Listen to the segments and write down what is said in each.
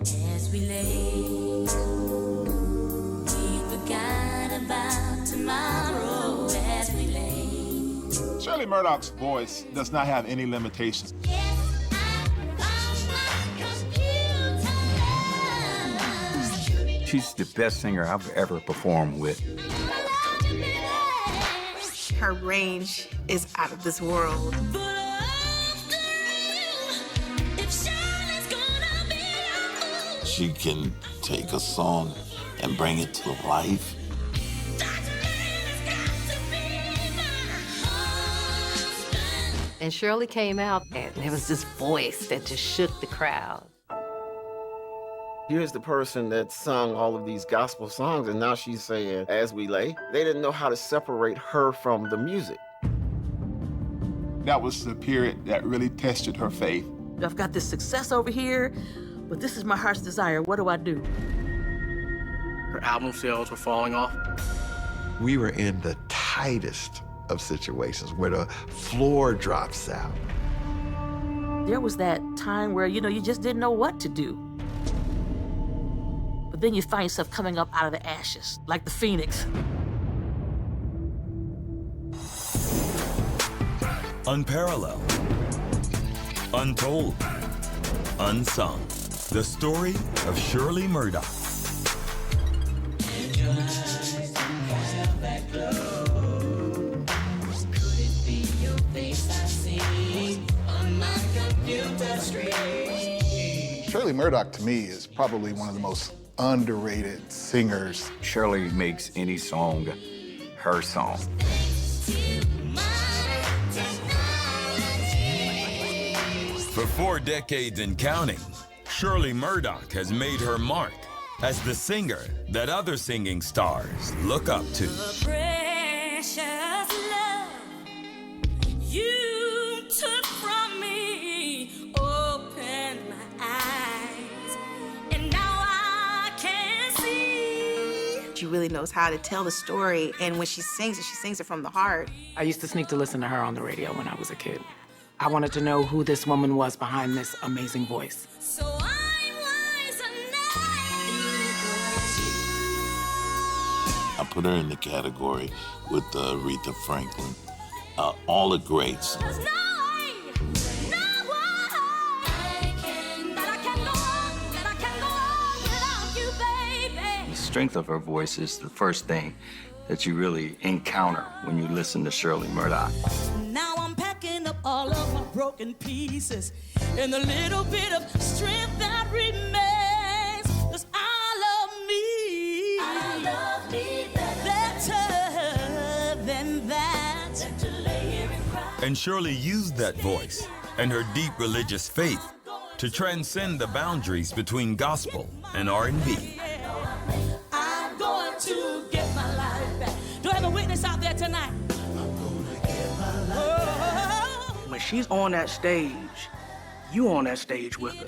As we lay, we forgot about tomorrow as we lay. Shirley Murdock's voice does not have any limitations. She's the best singer I've ever performed with. Her range is out of this world. She can take a song and bring it to life. And Shirley came out, and there was this voice that just shook the crowd. Here's the person that sung all of these gospel songs, and now she's saying, as we lay. They didn't know how to separate her from the music. That was the period that really tested her faith. I've got this success over here, but this is my heart's desire. What do I do? Her album sales were falling off. We were in the tightest of situations where the floor drops out. There was that time where, you just didn't know what to do. But then you find yourself coming up out of the ashes, like the phoenix. Unparalleled, untold, unsung. The story of Shirley Murdock. Shirley Murdock, to me, is probably one of the most underrated singers. Shirley makes any song her song. For 4 decades and counting, Shirley Murdock has made her mark as the singer that other singing stars look up to. Precious love you took from me, opened my eyes, and now I can see. She really knows how to tell the story, and when she sings it from the heart. I used to sneak to listen to her on the radio when I was a kid. I wanted to know who this woman was behind this amazing voice. So I'm wise enough. I put her in the category with Aretha Franklin. All the greats. The strength of her voice is the first thing that you really encounter when you listen to Shirley Murdock. Now I'm packing up all of my broken pieces and the little bit of strength that remains. 'Cause I love me better than that. To lay here and cry. And Shirley used that voice and her deep religious faith to transcend the boundaries between gospel and R&B. I'm going to get my life back. Do I have a witness out there tonight? When she's on that stage, you on that stage with her.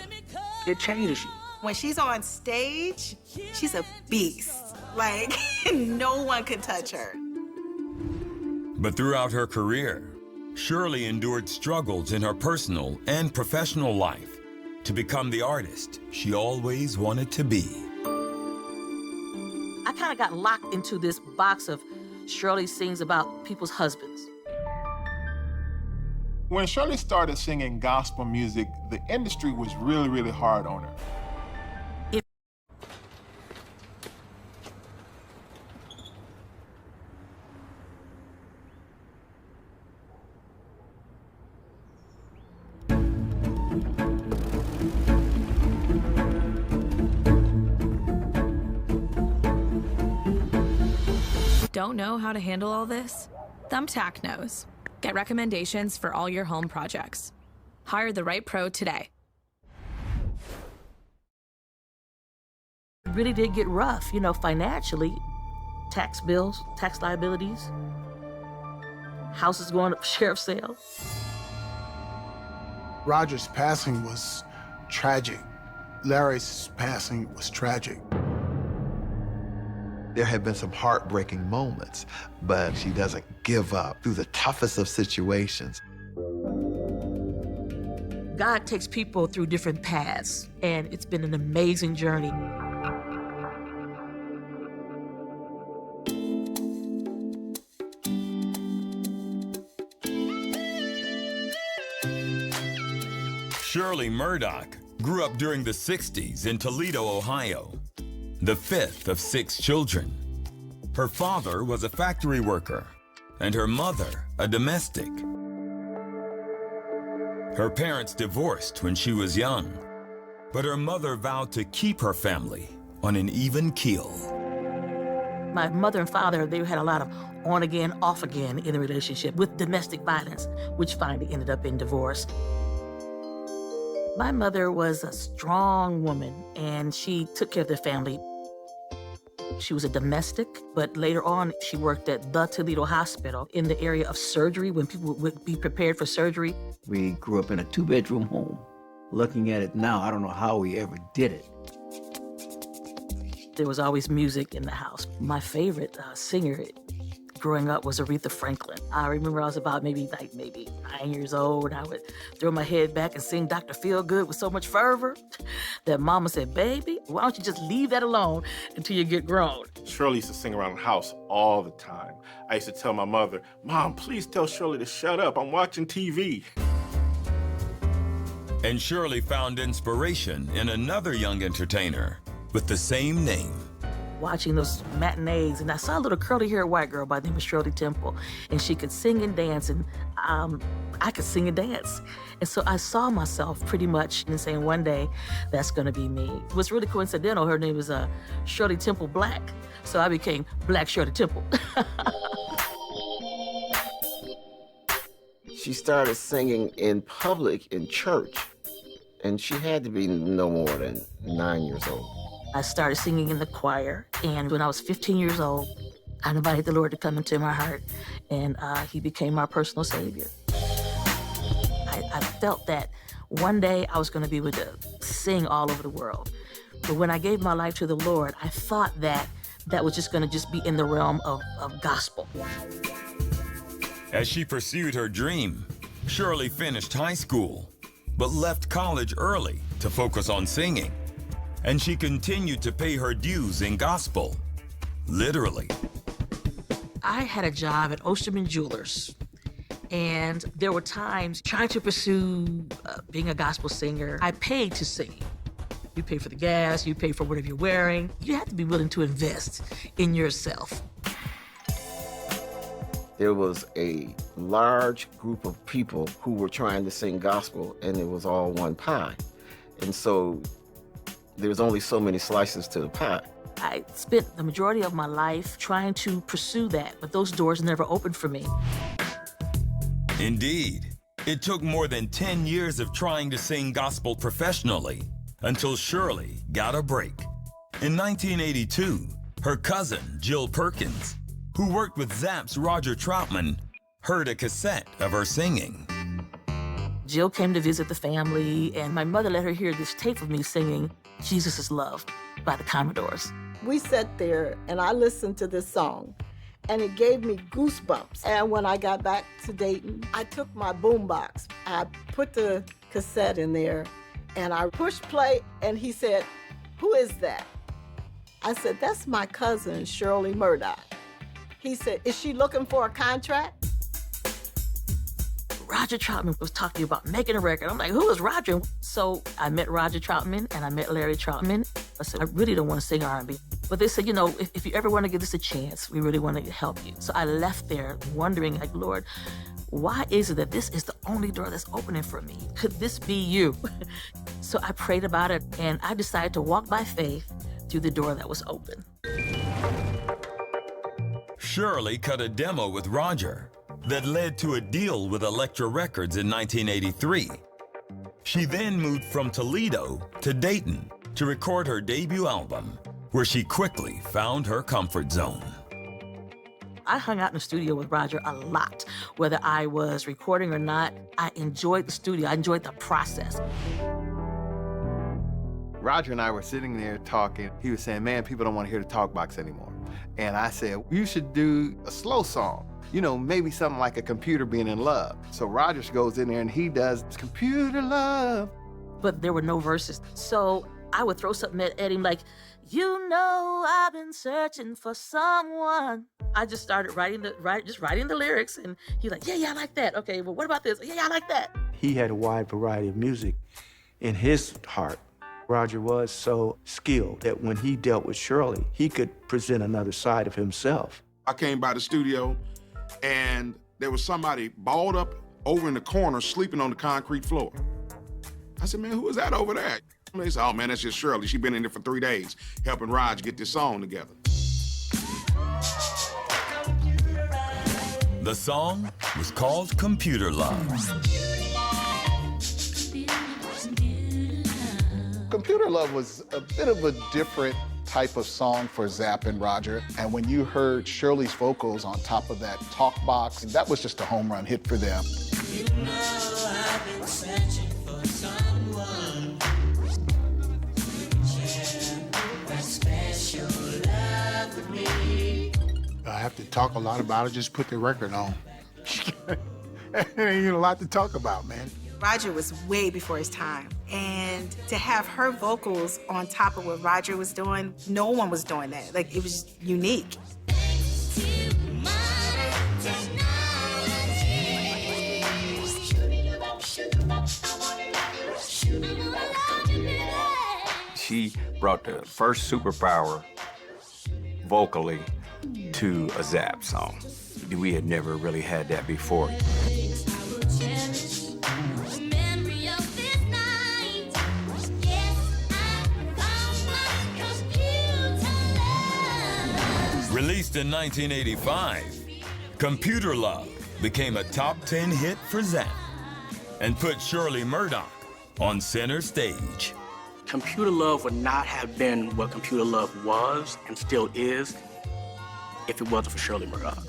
It changes you. When she's on stage, she's a beast. Like, no one can touch her. But throughout her career, Shirley endured struggles in her personal and professional life to become the artist she always wanted to be. I kind of got locked into this box of Shirley sings about people's husbands. When Shirley started singing gospel music, the industry was really, really hard on her. Don't know how to handle all this? Thumbtack knows. Get recommendations for all your home projects. Hire the right pro today. It really did get rough, financially. Tax bills, tax liabilities, houses going up for sheriff's sale. Roger's passing was tragic. Larry's passing was tragic. There have been some heartbreaking moments, but she doesn't give up through the toughest of situations. God takes people through different paths, and it's been an amazing journey. Shirley Murdock grew up during the 60s in Toledo, Ohio, the fifth of 6 children. Her father was a factory worker, and her mother a domestic. Her parents divorced when she was young, but her mother vowed to keep her family on an even keel. My mother and father, they had a lot of on again, off again in the relationship with domestic violence, which finally ended up in divorce. My mother was a strong woman, and she took care of the family. She was a domestic, but later on, she worked at the Toledo Hospital in the area of surgery when people would be prepared for surgery. We grew up in a 2-bedroom home. Looking at it now, I don't know how we ever did it. There was always music in the house. My favorite singer growing up was Aretha Franklin. I remember I was about maybe 9 years old. I would throw my head back and sing Dr. Feelgood with so much fervor that Mama said, "Baby, why don't you just leave that alone until you get grown?" Shirley used to sing around the house all the time. I used to tell my mother, "Mom, please tell Shirley to shut up. I'm watching TV." And Shirley found inspiration in another young entertainer with the same name. Watching those matinees, and I saw a little curly-haired white girl by the name of Shirley Temple, and she could sing and dance, and I could sing and dance. And so I saw myself pretty much in saying, one day, that's gonna be me. It was really coincidental. Her name was Shirley Temple Black, so I became Black Shirley Temple. She started singing in public in church, and she had to be no more than 9 years old. I started singing in the choir, and when I was 15 years old, I invited the Lord to come into my heart, and he became my personal savior. I felt that one day I was going to be able to sing all over the world. But when I gave my life to the Lord, I thought that was just going to just be in the realm of gospel. As she pursued her dream, Shirley finished high school, but left college early to focus on singing. And she continued to pay her dues in gospel, literally. I had a job at Osterman Jewelers, and there were times trying to pursue being a gospel singer. I paid to sing. You pay for the gas, you pay for whatever you're wearing. You have to be willing to invest in yourself. There was a large group of people who were trying to sing gospel, and it was all one pie. And so there's only so many slices to the pie. I spent the majority of my life trying to pursue that, but those doors never opened for me. Indeed, it took more than 10 years of trying to sing gospel professionally until Shirley got a break. In 1982, her cousin, Jill Perkins, who worked with Zapp's Roger Troutman, heard a cassette of her singing. Jill came to visit the family, and my mother let her hear this tape of me singing Jesus is Love by the Commodores. We sat there, and I listened to this song, and it gave me goosebumps. And when I got back to Dayton, I took my boombox, I put the cassette in there, and I pushed play, and he said, "Who is that?" I said, "That's my cousin, Shirley Murdock." He said, "Is she looking for a contract?" Roger Troutman was talking about making a record. I'm like, who is Roger? So I met Roger Troutman and I met Larry Troutman. I said, I really don't want to sing R&B. But they said, you know, if you ever want to give this a chance, we really want to help you. So I left there wondering, like, Lord, why is it that this is the only door that's opening for me? Could this be you? So I prayed about it, and I decided to walk by faith through the door that was open. Shirley cut a demo with Roger that led to a deal with Elektra Records in 1983. She then moved from Toledo to Dayton to record her debut album, where she quickly found her comfort zone. I hung out in the studio with Roger a lot. Whether I was recording or not, I enjoyed the studio. I enjoyed the process. Roger and I were sitting there talking. He was saying, man, people don't want to hear the talk box anymore. And I said, you should do a slow song. you know, maybe something like a computer being in love. So Rogers goes in there and he does computer love. But there were no verses. So I would throw something at him like, you know, I've been searching for someone. I just started writing the lyrics, and he's like, yeah, I like that. Okay, well, what about this? Yeah, I like that. He had a wide variety of music in his heart. Roger was so skilled that when he dealt with Shirley, he could present another side of himself. I came by the studio, and there was somebody balled up over in the corner sleeping on the concrete floor. I said, man, who is that over there? And they said, oh, man, that's just Shirley. She's been in there for 3 days helping Raj get this song together. The song was called Computer Love. Computer Love was a bit of a different type of song for Zapp and Roger. And when you heard Shirley's vocals on top of that talk box, that was just a home run hit for them. You know I've been searching for someone to share that special love with me. I have to talk a lot about it, just put the record on. There ain't a lot to talk about, man. Roger was way before his time. And to have her vocals on top of what Roger was doing, no one was doing that. Like, it was unique. She brought the first superpower vocally to a Zapp song. We had never really had that before. Released in 1985, Computer Love became a top 10 hit for Zapp and put Shirley Murdock on center stage. Computer Love would not have been what Computer Love was and still is if it wasn't for Shirley Murdock.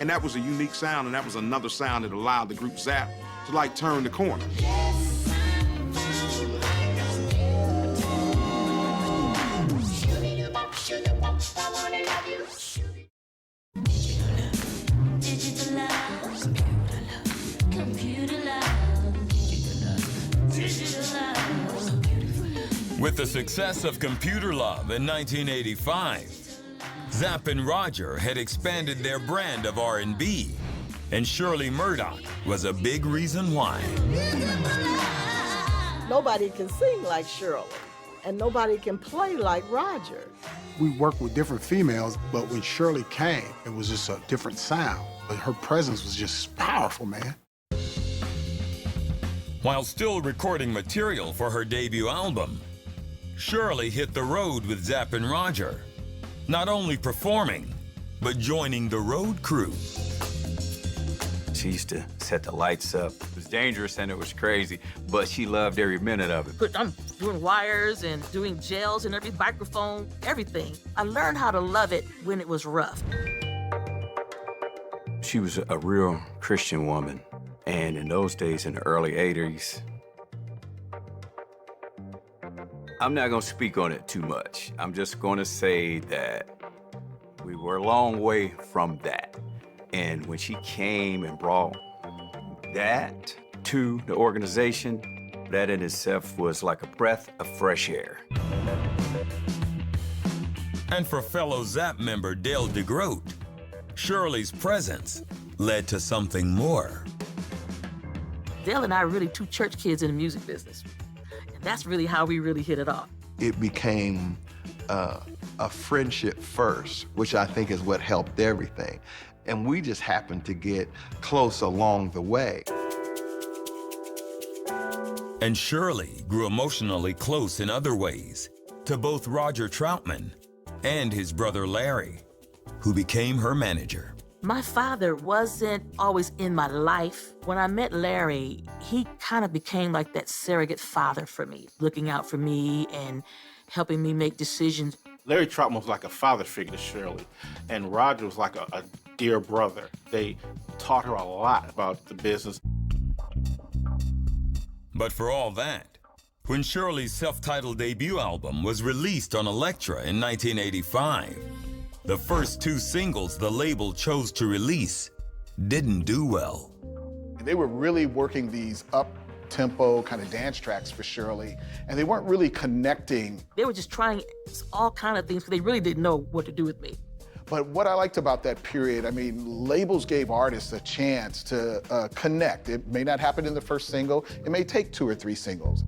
And that was a unique sound, and that was another sound that allowed the group Zapp to, like, turn the corner. With the success of Computer Love in 1985, Zapp and Roger had expanded their brand of R&B, and Shirley Murdock was a big reason why. Nobody can sing like Shirley, and nobody can play like Roger. We worked with different females, but when Shirley came, it was just a different sound. But her presence was just powerful, man. While still recording material for her debut album, Shirley hit the road with Zapp and Roger, not only performing, but joining the road crew. She used to set the lights up. It was dangerous and it was crazy, but she loved every minute of it. But I'm doing wires and doing gels and every microphone, everything. I learned how to love it when it was rough. She was a real Christian woman, and in those days, in the early 80s, I'm not gonna speak on it too much. I'm just gonna say that we were a long way from that. And when she came and brought that to the organization, that in itself was like a breath of fresh air. And for fellow Zapp member Dale DeGroat, Shirley's presence led to something more. Dale and I are really two church kids in the music business. And that's really how we really hit it off. It became a friendship first, which I think is what helped everything. And we just happened to get close along the way. And Shirley grew emotionally close in other ways to both Roger Troutman and his brother Larry, who became her manager. My father wasn't always in my life. When I met Larry, he kind of became like that surrogate father for me, looking out for me and helping me make decisions. Larry Troutman was like a father figure to Shirley, and Roger was like a dear brother. They taught her a lot about the business. But for all that, when Shirley's self-titled debut album was released on Elektra in 1985, the first two singles the label chose to release didn't do well. They were really working these up-tempo kind of dance tracks for Shirley, and they weren't really connecting. They were just trying all kind of things because they really didn't know what to do with me. But what I liked about that period, I mean, labels gave artists a chance to connect. It may not happen in the first single. It may take 2 or 3 singles.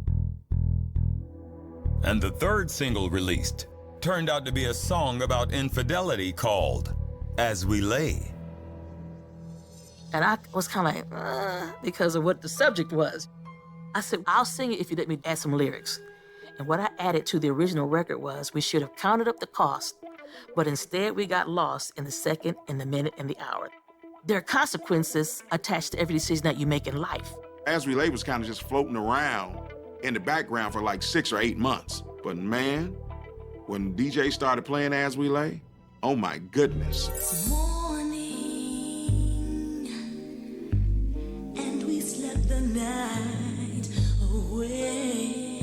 And the third single released turned out to be a song about infidelity called As We Lay. And I was kind of like, because of what the subject was. I said, I'll sing it if you let me add some lyrics. And what I added to the original record was, we should have counted up the cost, but instead we got lost in the second, and the minute, and the hour. There are consequences attached to every decision that you make in life. As We Lay was kind of just floating around in the background for like 6 or 8 months. But man, when DJ started playing As We Lay, oh my goodness. And we slept the night away.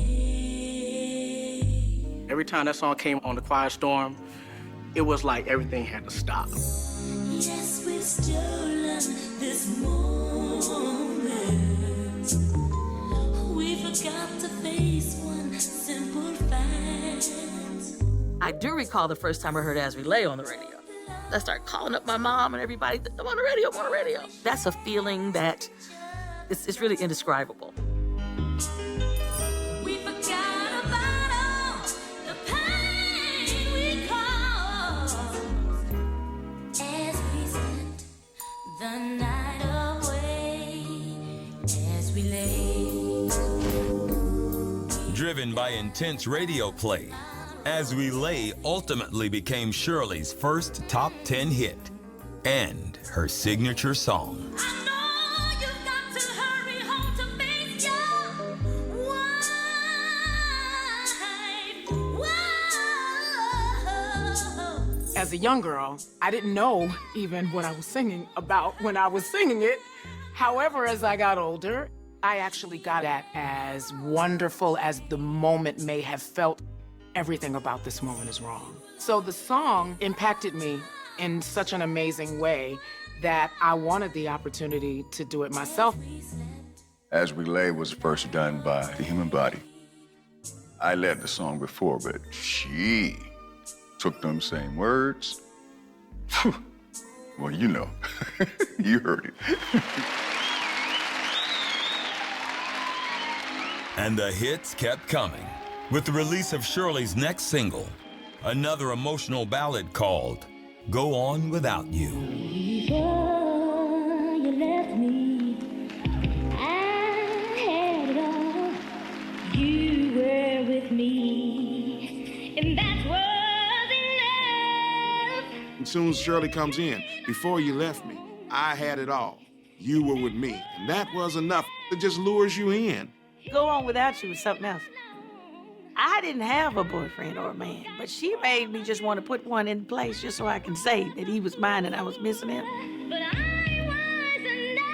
Every time that song came on the Quiet Storm, it was like everything had to stop. Yes, we've stolen this moment. We forgot to face one simple fact. I do recall the first time I heard As We Lay on the radio. I started calling up my mom and everybody, I'm on the radio, I'm on the radio. That's a feeling that it's really indescribable. We forgot about all the pain we caused as we spent the night away, as we lay. Driven by intense radio play, As We Lay ultimately became Shirley's first top 10 hit and her signature song. As a young girl, I didn't know even what I was singing about when I was singing it. However, as I got older, I actually got that as wonderful as the moment may have felt. Everything about this moment is wrong. So the song impacted me in such an amazing way that I wanted the opportunity to do it myself. As We Lay was first done by the Human Body. I led the song before, but she took them same words. Well, you know, you heard it. And the hits kept coming. With the release of Shirley's next single, another emotional ballad called Go On Without You. Before you left me, I had it all. You were with me, and that was enough. As soon as Shirley comes in, before you left me, I had it all. You were with me, and that was enough. It just lures you in. Go On Without You was something else. I didn't have a boyfriend or a man, but she made me just want to put one in place just so I can say that he was mine and I was missing him. But I was enough.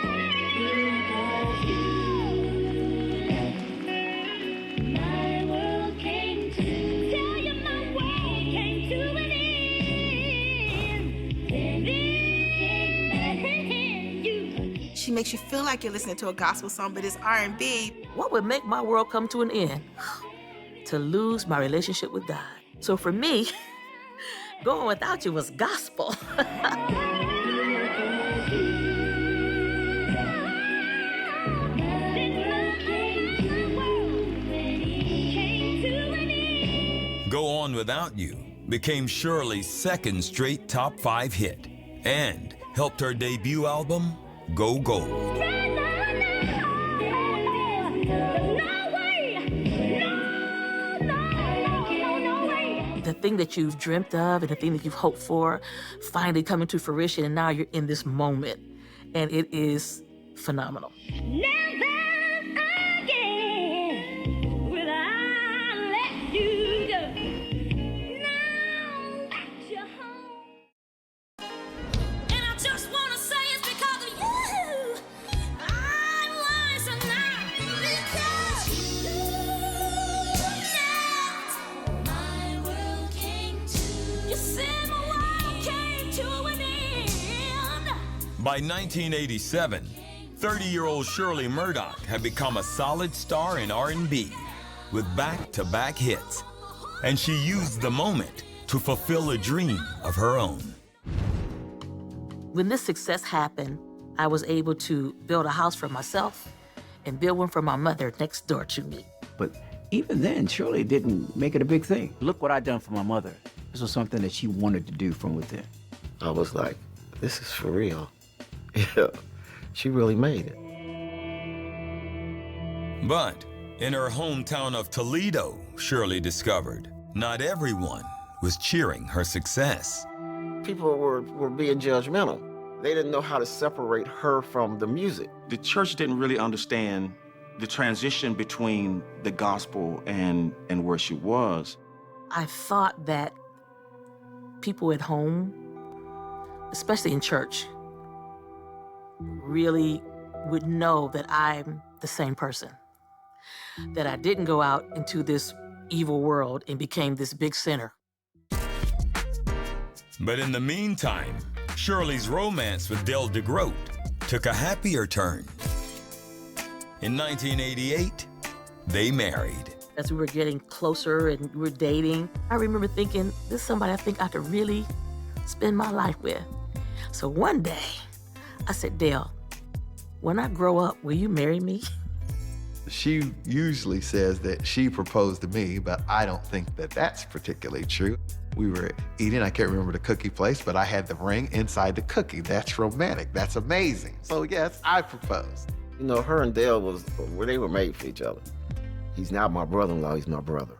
My world came to tell you, my world came to an end. She makes you feel like you're listening to a gospel song, but it's R&B. What would make my world come to an end? To lose my relationship with God. So for me, Going Without You was gospel. Go On Without You became Shirley's second straight top 5 hit and helped her debut album go gold. The thing that you've dreamt of and the thing that you've hoped for finally coming to fruition, and now you're in this moment, and it is phenomenal. By 1987, 30-year-old Shirley Murdock had become a solid star in R&B with back-to-back hits, and she used the moment to fulfill a dream of her own. When this success happened, I was able to build a house for myself and build one for my mother next door to me. But even then, Shirley didn't make it a big thing. Look what I done for my mother. This was something that she wanted to do from within. I was like, this is for real. Yeah, she really made it. But in her hometown of Toledo, Shirley discovered not everyone was cheering her success. People were being judgmental. They didn't know how to separate her from the music. The church didn't really understand the transition between the gospel and where she was. I thought that people at home, especially in church, really would know that I'm the same person. That I didn't go out into this evil world and became this big sinner. But in the meantime, Shirley's romance with Del DeGroat took a happier turn. In 1988, they married. As we were getting closer and we were dating, I remember thinking, this is somebody I think I could really spend my life with. So one day, I said, Del, when I grow up, will you marry me? She usually says that she proposed to me, but I don't think that that's particularly true. We were eating, I can't remember the cookie place, but I had the ring inside the cookie. That's romantic, that's amazing. So yes, I proposed. You know, her and Dale they were made for each other. He's not my brother-in-law, he's my brother.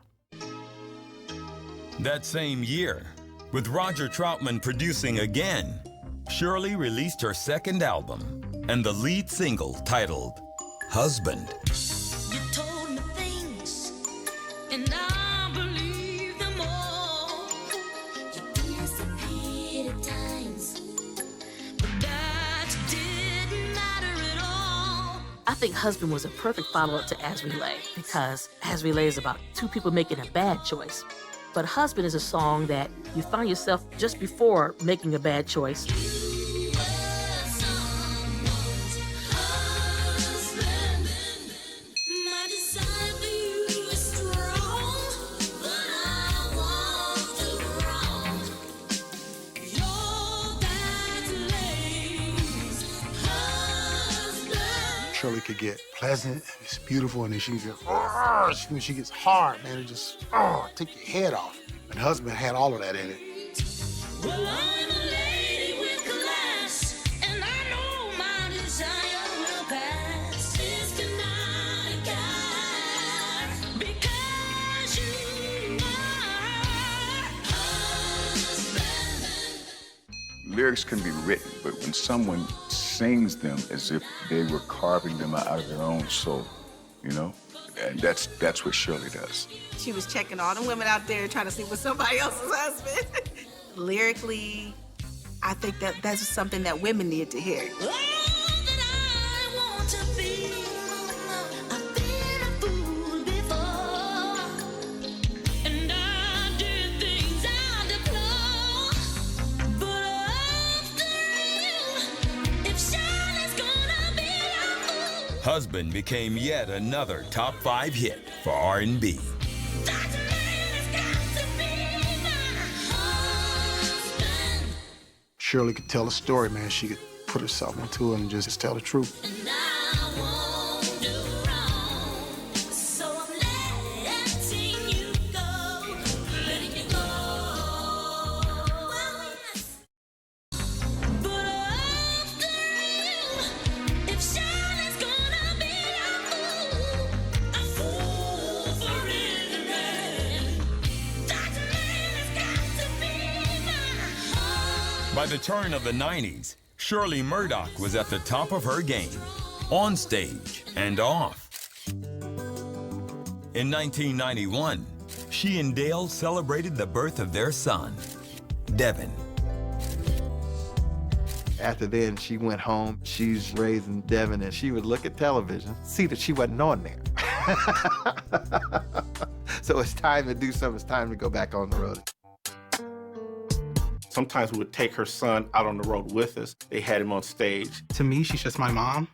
That same year, with Roger Troutman producing again, Shirley released her second album and the lead single titled Husband. You told me things, and I believe them all. You disappeared at times, but that didn't matter at all. I think Husband was a perfect follow-up to As We Lay, because As We Lay is about two people making a bad choice. But Husband is a song that you find yourself just before making a bad choice. Shirley could get pleasant, it's beautiful, and then she gets, when she gets hard, man, it just, take your head off. And Husband had all of that in it. Well, I'm a lady with class, and I know my desire will pass. This cannot die, because you are husband. Lyrics can be written, but when someone sings them as if they were carving them out of their own soul, you know? And that's what Shirley does. She was checking all the women out there trying to sleep with somebody else's husband. Lyrically, I think that's something that women need to hear. Husband became yet another top 5 hit for R&B. Shirley could tell a story, man. She could put herself into it and just tell the truth. By the turn of the 90s, Shirley Murdock was at the top of her game, on stage and off. In 1991, she and Dale celebrated the birth of their son, Devin. After then, she went home. She's raising Devin, and she would look at television, see that she wasn't on there. So it's time to do something. It's time to go back on the road. Sometimes we would take her son out on the road with us. They had him on stage. To me, she's just my mom.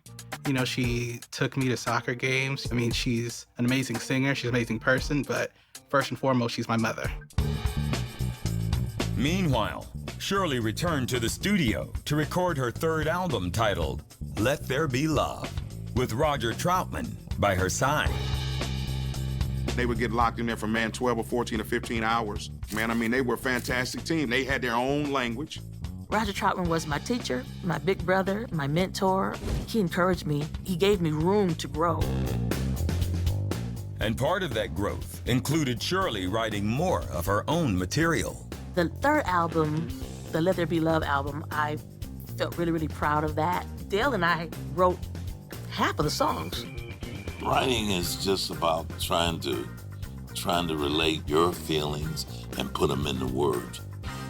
You know, she took me to soccer games. I mean, she's an amazing singer, she's an amazing person, but first and foremost, she's my mother. Meanwhile, Shirley returned to the studio to record her third album titled Let There Be Love, with Roger Troutman by her side. They would get locked in there for, 12 or 14 or 15 hours. Man, I mean, they were a fantastic team. They had their own language. Roger Troutman was my teacher, my big brother, my mentor. He encouraged me. He gave me room to grow. And part of that growth included Shirley writing more of her own material. The third album, the Let There Be Love album, I felt really, really proud of that. Dale and I wrote half of the songs. Writing is just about trying to relate your feelings and put them into words.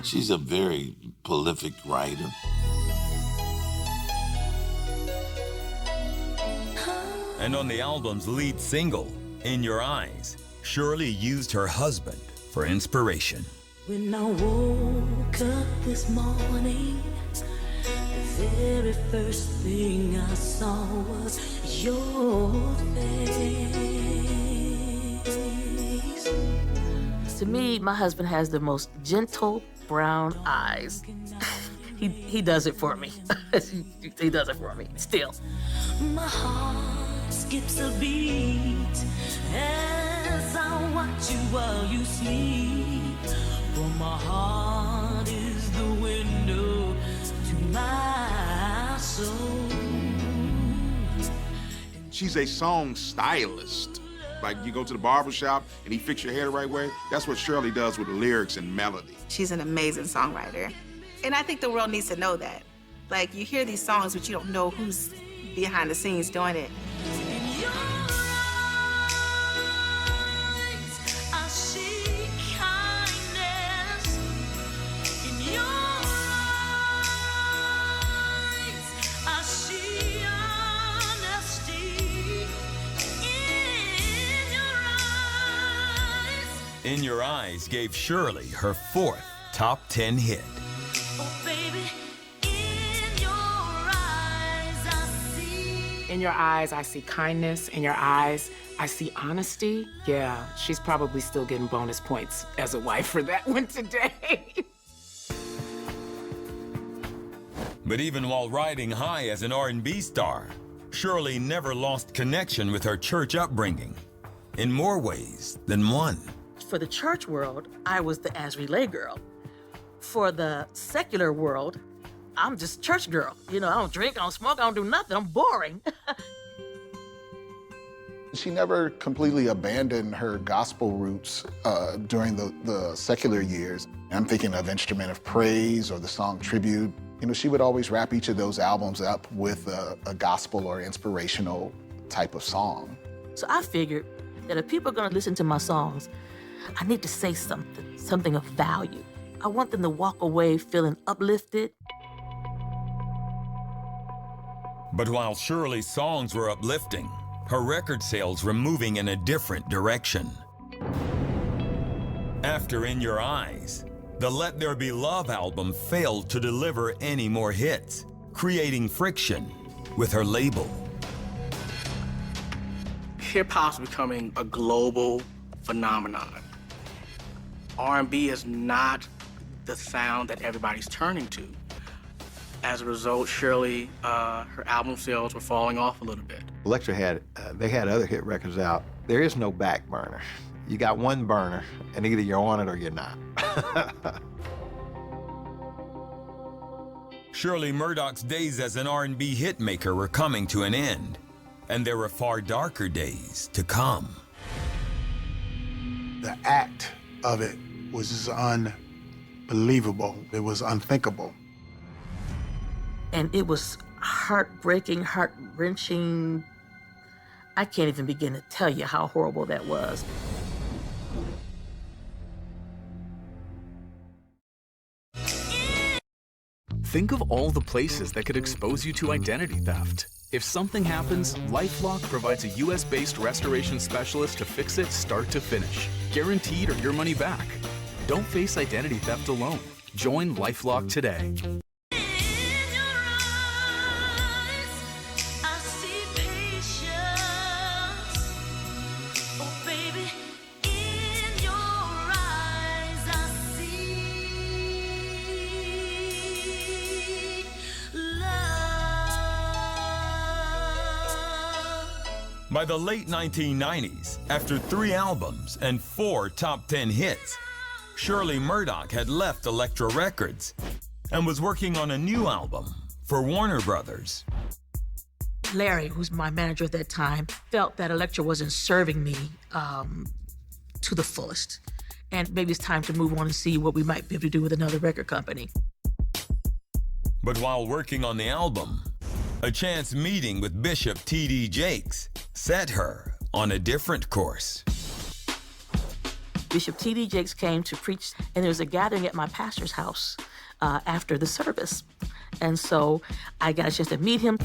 She's a very prolific writer. And on the album's lead single, In Your Eyes, Shirley used her husband for inspiration. When I woke up this morning, the very first thing I saw was your face. To me, my husband has the most gentle brown eyes. He does it for me. He does it for me, still. My heart skips a beat as I watch you while you sleep. For my heart is the window to my soul. She's a song stylist. Like you go to the barber shop and he fix your hair the right way. That's what Shirley does with the lyrics and melody. She's an amazing songwriter. And I think the world needs to know that. Like, you hear these songs, but you don't know who's behind the scenes doing it. I see kindness in your eyes. I see honesty in your eyes. In Your Eyes gave Shirley her fourth top 10 hit. Oh, baby, in your eyes I see. In your eyes, I see kindness. In your eyes, I see honesty. Yeah, she's probably still getting bonus points as a wife for that one today. But even while riding high as an R&B star, Shirley never lost connection with her church upbringing, in more ways than one. For the church world, I was the As Relay girl. For the secular world, I'm just church girl. You know, I don't drink, I don't smoke, I don't do nothing. I'm boring. She never completely abandoned her gospel roots during the secular years. I'm thinking of Instrument of Praise or the song Tribute. You know, she would always wrap each of those albums up with a gospel or inspirational type of song. So I figured that if people are gonna listen to my songs, I need to say something of value. I want them to walk away feeling uplifted. But while Shirley's songs were uplifting, her record sales were moving in a different direction. After In Your Eyes, the Let There Be Love album failed to deliver any more hits, creating friction with her label. Hip-hop's becoming a global phenomenon. R&B is not the sound that everybody's turning to. As a result, Shirley, her album sales were falling off a little bit. Elektra had other hit records out. There is no back burner. You got one burner, and either you're on it or you're not. Shirley Murdock's days as an R&B hitmaker were coming to an end, and there were far darker days to come. The act of it was just unbelievable. It was unthinkable. And it was heartbreaking, heart-wrenching. I can't even begin to tell you how horrible that was. Think of all the places that could expose you to identity theft. If something happens, LifeLock provides a US-based restoration specialist to fix it start to finish, guaranteed or your money back. Don't face identity theft alone. Join LifeLock today. By the late 1990s, after 3 albums and 4 top 10 hits, Shirley Murdock had left Elektra Records and was working on a new album for Warner Brothers. Larry, who's my manager at that time, felt that Elektra wasn't serving me to the fullest. And maybe it's time to move on and see what we might be able to do with another record company. But while working on the album, a chance meeting with Bishop T.D. Jakes set her on a different course. Bishop T.D. Jakes came to preach, and there was a gathering at my pastor's house after the service. And so I got a chance to meet him.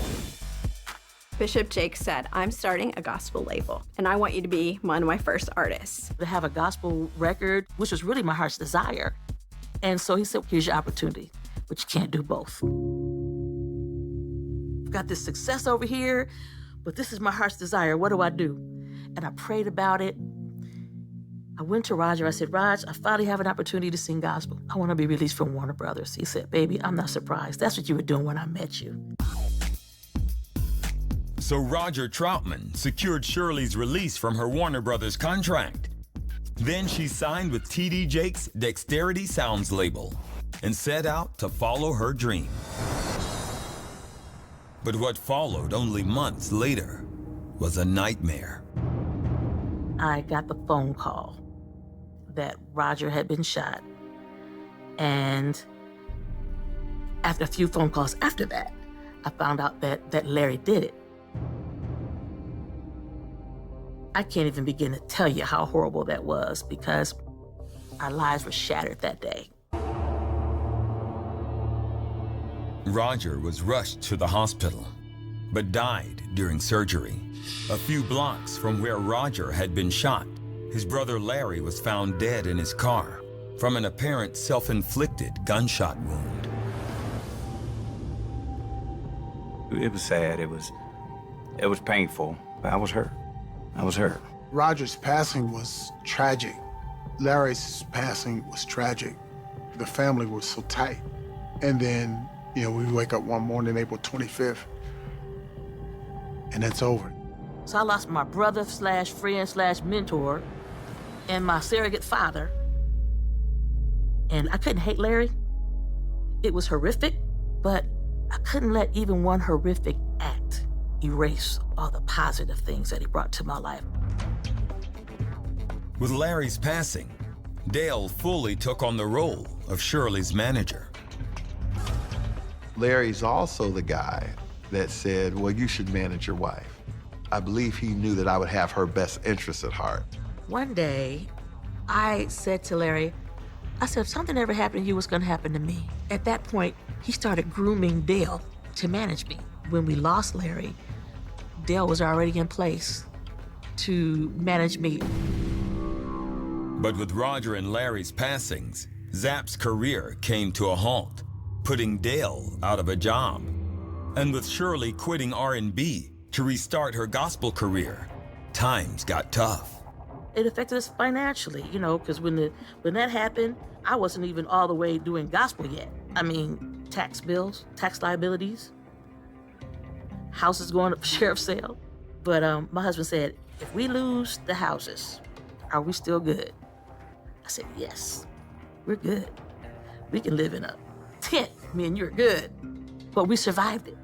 Bishop Jakes said, I'm starting a gospel label, and I want you to be one of my first artists. To have a gospel record, which was really my heart's desire. And so he said, here's your opportunity, but you can't do both. I've got this success over here, but this is my heart's desire. What do I do? And I prayed about it. I went to Roger. I said, Raj, I finally have an opportunity to sing gospel. I want to be released from Warner Brothers. He said, baby, I'm not surprised. That's what you were doing when I met you. So Roger Troutman secured Shirley's release from her Warner Brothers contract. Then she signed with T.D. Jakes' Dexterity Sounds label and set out to follow her dream. But what followed only months later was a nightmare. I got the phone call that Roger had been shot. And after a few phone calls after that, I found out that Larry did it. I can't even begin to tell you how horrible that was because our lives were shattered that day. Roger was rushed to the hospital, but died during surgery. A few blocks from where Roger had been shot, his brother Larry was found dead in his car from an apparent self-inflicted gunshot wound. It was sad. It was painful. But I was hurt. Roger's passing was tragic. Larry's passing was tragic. The family was so tight. And then, we wake up one morning, April 25th, and that's over. So I lost my brother / friend / mentor and my surrogate father. And I couldn't hate Larry. It was horrific, but I couldn't let even one horrific act erase all the positive things that he brought to my life. With Larry's passing, Dale fully took on the role of Shirley's manager. Larry's also the guy that said, well, you should manage your wife. I believe he knew that I would have her best interests at heart. One day, I said to Larry, I said, if something ever happened to you, what's gonna happen to me? At that point, he started grooming Dale to manage me. When we lost Larry, Dale was already in place to manage me. But with Roger and Larry's passings, Zapp's career came to a halt, putting Dale out of a job. And with Shirley quitting R&B to restart her gospel career, times got tough. It affected us financially, because when that happened, I wasn't even all the way doing gospel yet. I mean, tax bills, tax liabilities, houses going up for sheriff's sale. But my husband said, if we lose the houses, are we still good? I said, yes, we're good. We can live in a tent, me and you're good. But we survived it.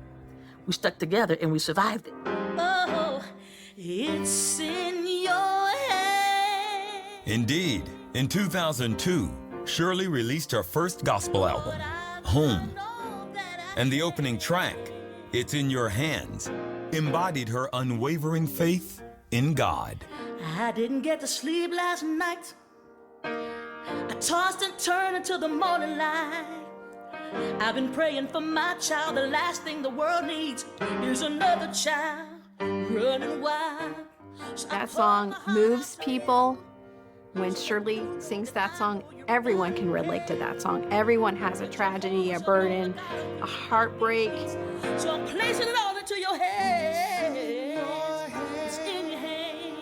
We stuck together and we survived it. Oh, it's in your hand. Indeed, in 2002, Shirley released her first gospel album, Home. And the opening track, It's in Your Hands, embodied her unwavering faith in God. I didn't get to sleep last night. I tossed and turned until the morning light. I've been praying for my child. The last thing the world needs is another child running wild. That song moves people When Shirley sings that song, everyone can relate to that song. Everyone has a tragedy, a burden, a heartbreak. So I'm placing it all into your hands. It's in your hands.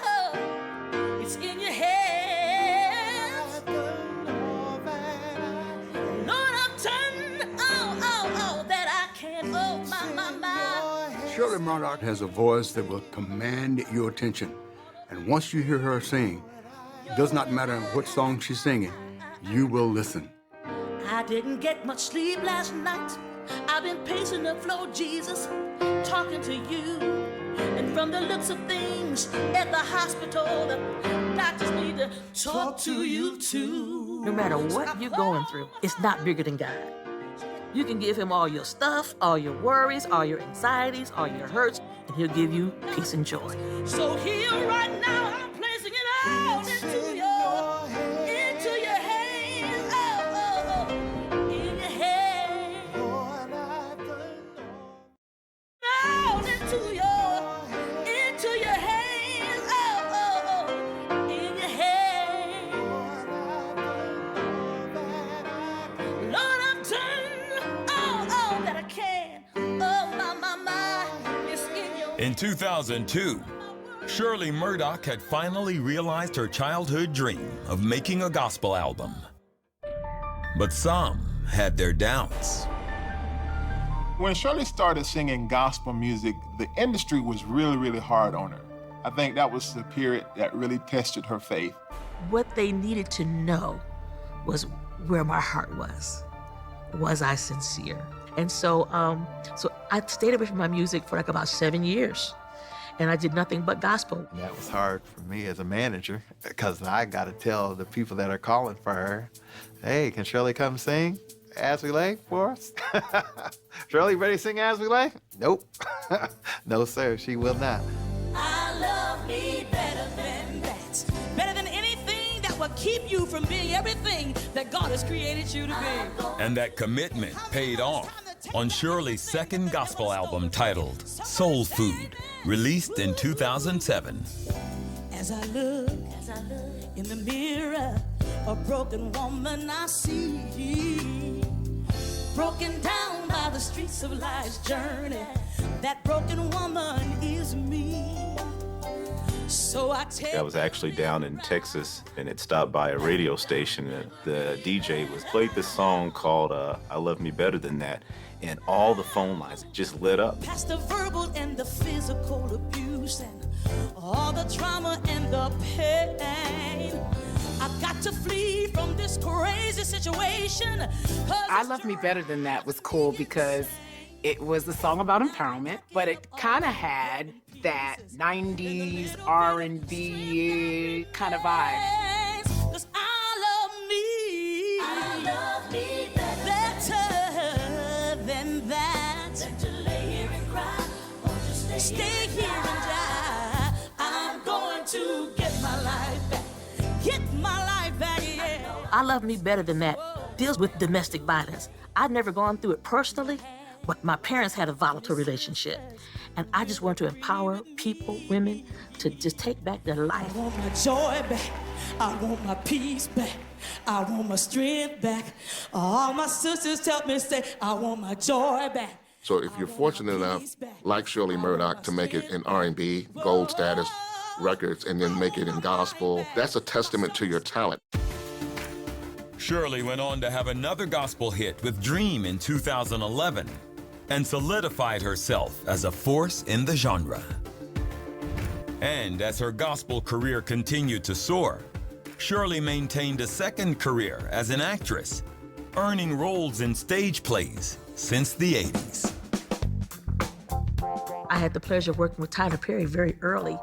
Oh, it's in your hands. Lord, I'm turning all that I can. Oh, my. Shirley Murdock has a voice that will command your attention. And once you hear her sing, it does not matter what song she's singing, you will listen. I didn't get much sleep last night. I've been pacing the floor, Jesus, talking to you. And from the looks of things at the hospital, the doctors need to talk to you too. No matter what you're going through, it's not bigger than God. You can give him all your stuff, all your worries, all your anxieties, all your hurts, and he'll give you peace and joy. So here right now, I'm placing it all into your hands. Oh, in your hands. All into your hands. Oh, in your hands. Lord, I'm turning all that I can. Oh, my, it's in your. In 2002, Shirley Murdock had finally realized her childhood dream of making a gospel album. But some had their doubts. When Shirley started singing gospel music, the industry was really, really hard on her. I think that was the period that really tested her faith. What they needed to know was where my heart was. Was I sincere? And so I stayed away from my music for like about 7 years. And I did nothing but gospel. That was hard for me as a manager because I got to tell the people that are calling for her, hey, can Shirley come sing As We Lay for us? Shirley, ready to sing As We Lay? Nope. No, sir, she will not. I love me better than that. Better than anything that will keep you from being everything that God has created you to be. And that commitment paid off on Shirley's second gospel album titled Soul Food, released in 2007. As I look in the mirror, a broken woman I see, broken down by the streets of life's journey. That broken woman is me. So I take. I was actually down in Texas and it stopped by a radio station and the DJ played this song called I Love Me Better Than That, and all the phone lines just lit up. Past the verbal and the physical abuse and all the trauma and the pain. I've got to flee from this crazy situation. I Love Me Better Than That was cool because it was a song about empowerment, but it kind of had that 90s R&B kind of vibe. I love me better than that. Than to lay here and cry or to stay here and die. I'm going to get my life back. Get my life back, yeah. I Love Me Better Than That deals with domestic violence. I've never gone through it personally, but my parents had a volatile relationship. And I just want to empower people, women, to just take back their life. I want my joy back. I want my peace back. I want my strength back. All my sisters tell me, say, I want my joy back. So if you're fortunate enough, like Shirley Murdock, to make it in R&B, gold status records, and then make it in gospel, that's a testament to your talent. Shirley went on to have another gospel hit with Dream in 2011 and solidified herself as a force in the genre. And as her gospel career continued to soar, Shirley maintained a second career as an actress, earning roles in stage plays since the 80s. I had the pleasure of working with Tyler Perry very early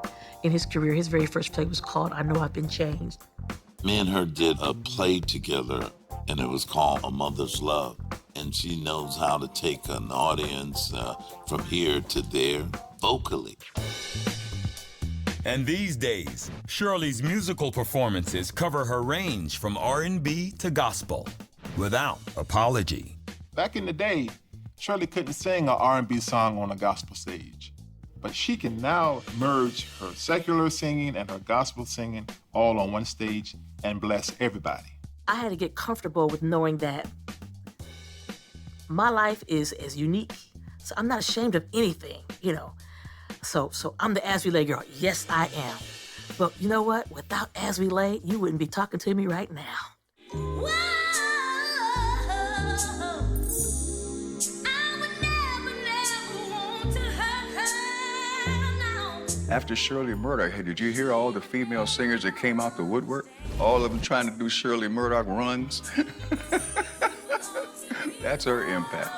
in his career. His very first play was called I Know I've Been Changed. Me and her did a play together, and it was called A Mother's Love. And she knows how to take an audience from here to there vocally. And these days, Shirley's musical performances cover her range from R&B to gospel without apology. Back in the day, Shirley couldn't sing an R&B song on a gospel stage. But she can now merge her secular singing and her gospel singing all on one stage and bless everybody. I had to get comfortable with knowing that my life is as unique, so I'm not ashamed of anything, you know. So I'm the As We Lay girl. Yes, I am. But you know what? Without As We Lay, you wouldn't be talking to me right now. After Shirley Murdock, hey, did you hear all the female singers that came out the woodwork? All of them trying to do Shirley Murdock runs. That's her impact.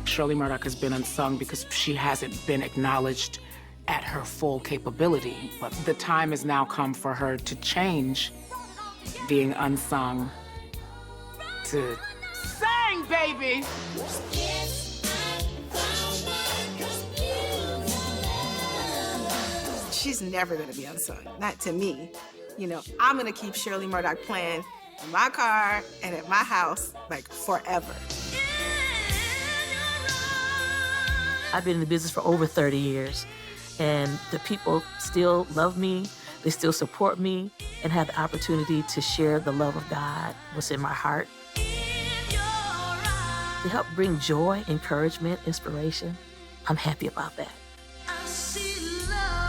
Shirley Murdock has been unsung because she hasn't been acknowledged at her full capability. But the time has now come for her to change being unsung to sing, baby! She's never gonna be unsung, not to me. You know, I'm gonna keep Shirley Murdock playing in my car and at my house, like, forever. I've been in the business for over 30 years, and the people still love me, they still support me, and have the opportunity to share the love of God, what's in my heart. To help bring joy, encouragement, inspiration, I'm happy about that. I see love.